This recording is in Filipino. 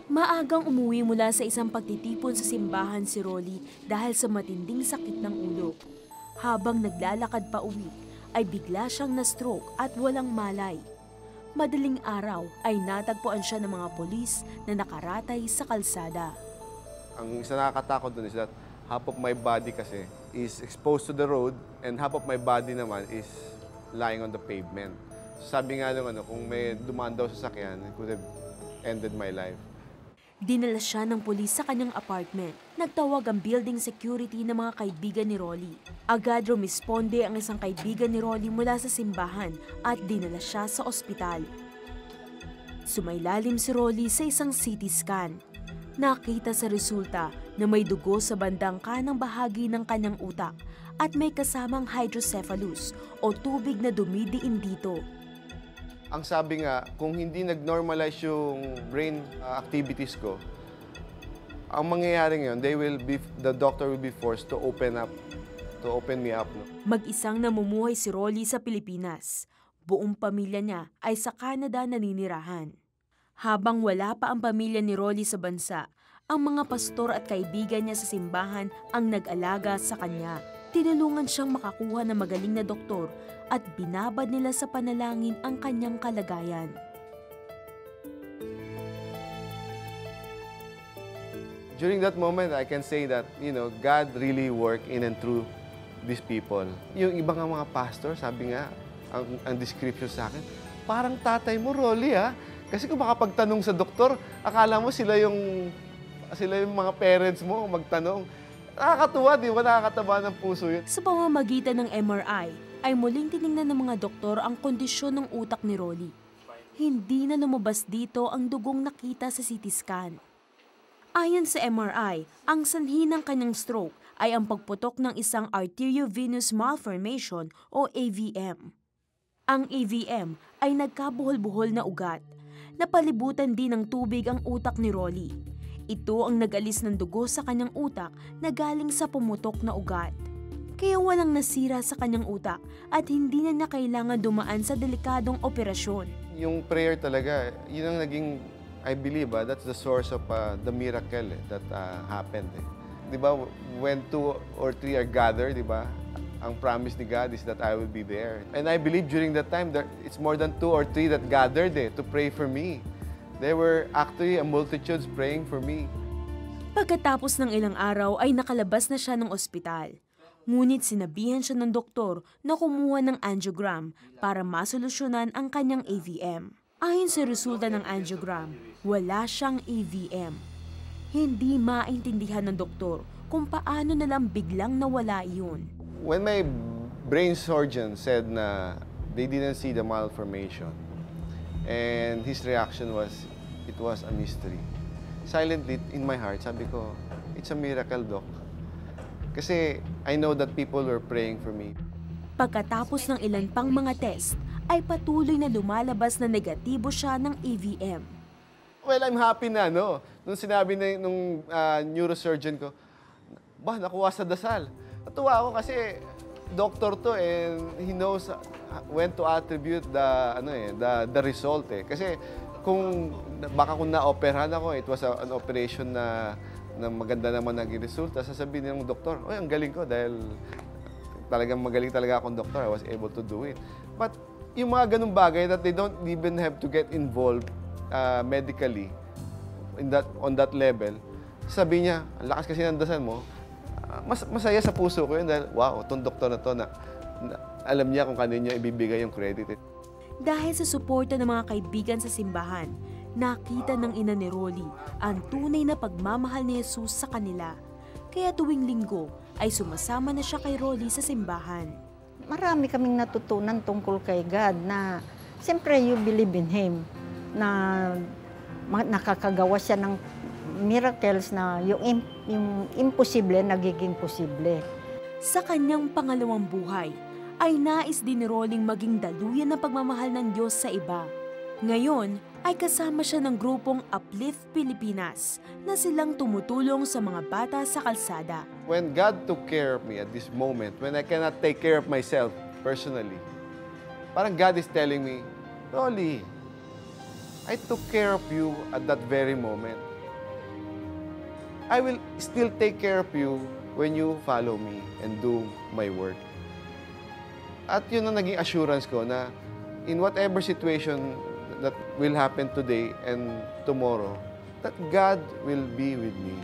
Maagang umuwi mula sa isang pagtitipon sa simbahan si Rolly dahil sa matinding sakit ng ulo. Habang naglalakad pa uwi, ay bigla siyang na-stroke at walang malay. Madaling araw ay natagpuan siya ng mga polis na nakaratay sa kalsada. Ang isa nakakatakot dun is that half of my body kasi is exposed to the road and half of my body naman is lying on the pavement. Sabi nga nung kung may dumaan daw sa sakyan, it could have ended my life. Dinala siya ng pulis sa kanyang apartment. Nagtawag ang building security ng mga kaibigan ni Rolly. Agad rumisponde ang isang kaibigan ni Rolly mula sa simbahan at dinala siya sa ospital. Sumailalim si Rolly sa isang CT scan. Nakita sa resulta na may dugo sa bandang kanang bahagi ng kanyang utak at may kasamang hydrocephalus o tubig na dumidiin dito. Ang sabi nga, kung hindi nag-normalize yung brain activities ko, ang mangyayari ngayon, the doctor will be forced to open me up. No? Mag-isang namumuhay si Rolly sa Pilipinas. Buong pamilya niya ay sa Canada naninirahan. Habang wala pa ang pamilya ni Rolly sa bansa, ang mga pastor at kaibigan niya sa simbahan ang nag-alaga sa kanya. Tinulungan siyang makakuha ng magaling na doktor at binabad nila sa panalangin ang kanyang kalagayan. During that moment, I can say that, God really worked in and through these people. Yung ibang mga pastor, sabi nga, ang description sa akin, parang tatay mo, Rolly, ha? Kasi kung makapagtanong sa doktor, akala mo sila yung mga parents mo magtanong. Nakakatuwa, di ba? Nakakataba ng puso yun. Sa pamamagitan ng MRI, ay muling tiningnan ng mga doktor ang kondisyon ng utak ni Rolly. Hindi na lumabas dito ang dugong nakita sa CT scan. Ayon sa MRI, ang sanhi ng kanyang stroke ay ang pagputok ng isang arteriovenous malformation o AVM. Ang AVM ay nagkabuhol-buhol na ugat. Napalibutan din ng tubig ang utak ni Rolly. Ito ang nag-alis ng dugo sa kanyang utak na galing sa pumutok na ugat. Kaya walang nasira sa kanyang utak at hindi na kailangan dumaan sa delikadong operasyon. Yung prayer talaga, yun ang naging, I believe, that's the source of the miracle that happened. Di ba, when 2 or 3 are gathered, di ba, ang promise ni God is that I will be there. And I believe during that time, it's more than 2 or 3 that gathered to pray for me. There were actually a multitudes praying for me. Pagkatapos ng ilang araw ay nakalabas na siya ng ospital. Ngunit sinabihan siya ng doktor na kumuha ng angiogram para masolusyonan ang kanyang AVM. Ayon sa resulta ng angiogram, wala siyang AVM. Hindi maintindihan ng doktor kung paano nalang biglang nawala iyon. When my brain surgeon said na they didn't see the malformation, and his reaction was, it was a mystery. Silently, in my heart, sabi ko, it's a miracle, Doc. Kasi I know that people were praying for me. Pagkatapos ng ilan pang mga test, ay patuloy na lumalabas na negatibo siya ng AVM. Well, I'm happy na, no? Nung sinabi nung neurosurgeon ko, nakuha sa dasal. Natuwa ako kasi doctor to and he knows when to attribute the result Kasi kung na-operahan ako, it was an operation na maganda naman naging resulta, sasabihin ng doktor, ang galing ko dahil talagang magaling talaga akong doktor, I was able to do it. But yung mga ganung bagay that they don't even have to get involved medically on that level, sabi niya, ang lakas kasi ng dasal mo, masaya sa puso ko yun dahil, wow, itong doktor na to na alam niya kung kanino ibibigay yung credit. Dahil sa suporta ng mga kaibigan sa simbahan, nakita ng ina ni Rolly ang tunay na pagmamahal ni Jesus sa kanila. Kaya tuwing linggo ay sumasama na siya kay Rolly sa simbahan. Marami kaming natutunan tungkol kay God na siyempre you believe in Him, na nakakagawa siya ng miracles na yung imposible nagiging posible. Sa kanyang pangalawang buhay, ay nais din ni Rolling maging daluyan ng pagmamahal ng Diyos sa iba. Ngayon ay kasama siya ng grupong Uplift Pilipinas na silang tumutulong sa mga bata sa kalsada. When God took care of me at this moment, when I cannot take care of myself personally, parang God is telling me, Rolly, I took care of you at that very moment. I will still take care of you when you follow me and do my work. At yun ang naging assurance ko na in whatever situation that will happen today and tomorrow, that God will be with me.